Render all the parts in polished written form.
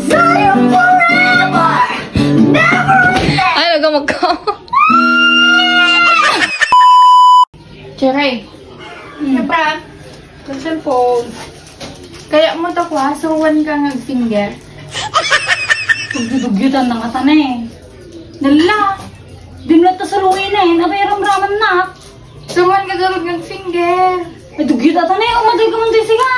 Zion forever, never again. Ay, nagamag ko. Cheray. Kapra, sa cellphone. Kaya mo to kwa, suwan ka ng-finger. Tugdudugyutan ng ata na eh. Nala. Di mo na tasaluhin na eh. Abay ramraman na. Suwan ka galog ng-finger. Ay dugyut ata na eh. Umatay ka man tayo siga.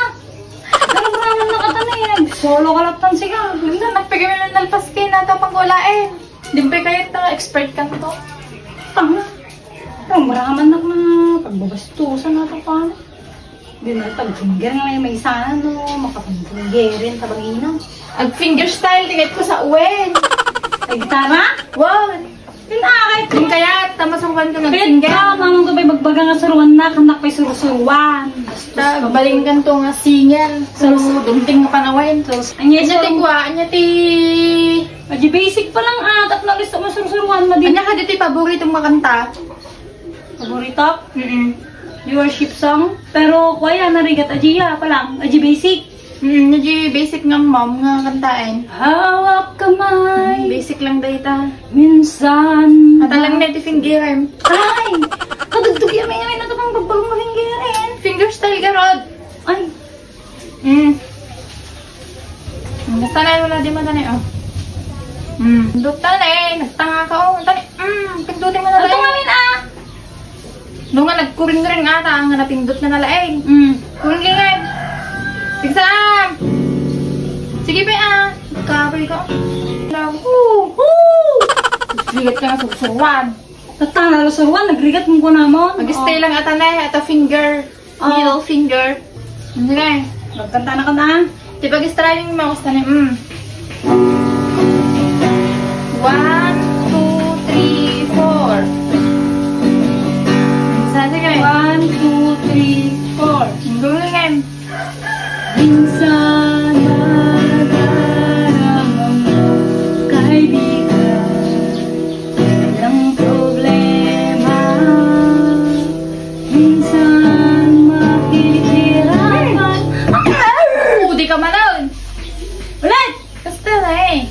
Ramraman na ata na eh. Solo kalaptan siga. Ganda, nagpigay mo ng nalpas kayo na ito pang gulain. Dimpe kayo ito, expert ka na to. Tanga. Ramraman na na. Pagbabastusan na ito pa. Di na tag-finger nga may sana no. Makapag-fingerin sa bangina. Ag-finger style, tingit ko sa uwen. Ay gitara? Wow. Pinakait ko. Kung kaya, tamasukan ko ng Pet finger. ka, mamang ko ba'y magbaga nga suruan na, kanak pa'y surusuruan. Basta, babalingkan to nga singer. So, dumting nga panawain. So, Anya anya ti kwa, anya ti... Adi basic pa lang at na gusto mo surusuruan mo din. Anya ka dito paboritong makanta. Paborito? Your ship song? Pero kuya, narigat ajiya pa lang. Adi basic. Medyo basic nga mom nga kantain. Hawak kamay. Basic lang data. Minsan. Matalang na iti finger. Ay! Kadugtug yamin na ito pang bagbagong mahinggirin. Finger style ka, Rod. Ay! Basta na wala di matanay, oh. Pindutan eh. Nagtanga ka, oh. Tani, pindutin mo na Ito lang. ngamin ah! Nung nga nagkuring-ring ata, ang napindot na nalaeng. Kuring-ring. Pigsaan! Sige pa ah! Kapoy ko. Woo! Ligat ka nga susuruan. Tatanga na suruan, nagrigat mo ko namon. Mag-stay lang ata na ata finger. Middle finger. Sige. Magkanta na ka na. Di pag-styling mo, basta na 1, 2, 3, 4. Sige. 1, 2, 3, 4. Guling. Minsan madarama mo, kaibigan, walang problema. Minsan makikiraman. Di ka malon. Ulit! Basta na eh.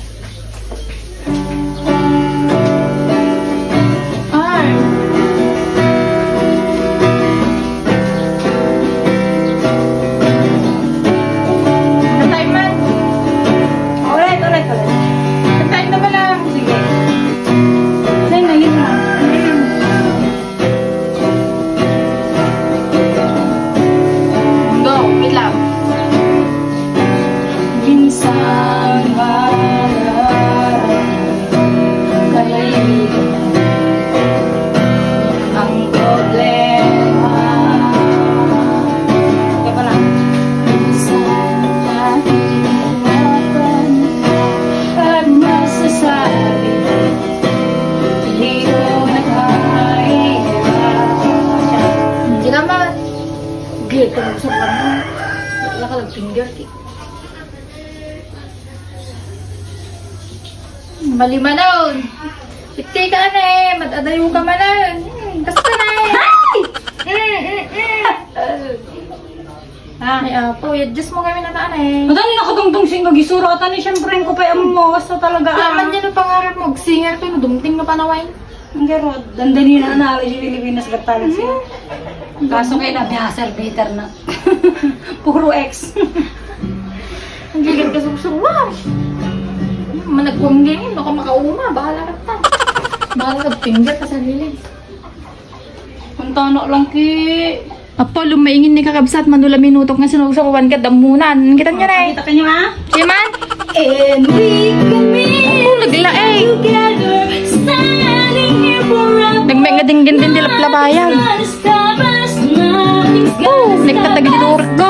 Minsan madarama, kaibigan, ang problema. Kaya pala. Minsan nahihirapan at masasabi, hindi ko nakahihirapan. Hindi naman. Gila ka sa kanya. Wala ka lang-finger. Mali malon. Iti ka na eh. Matadayo ka malon. Basta na eh. Ay, apo. I-adjust mo kami na taan eh. Madali nakatungtong sing kagisuro at ni siyempre ko pa mo basta talaga. Laman yan ang pangarap mo. Singer to. Dumting na panawain. Ang garo, dandali na analo si Pilipinas gatalan siya. Kaso kayo na biyaser bitter na. Puro ex. Ang gigil ka susuwa. Managkuang ganyan. Baka makauma. Bahala ka ta. Bahala ka finger ka sa lilig. Punta na lang ki. Apo, lumaingin ni kakabsat. Manula minutok nga sinulog sa kuwan ka damunan. Kita niya na eh. Kita ka niyo ha? Siya man? And we kami Apo, nagla eh. together, standing here forever. Nagmay nga ding din dilaplabayan. Stop us, nothing's Oh, nagtatagilurot ko.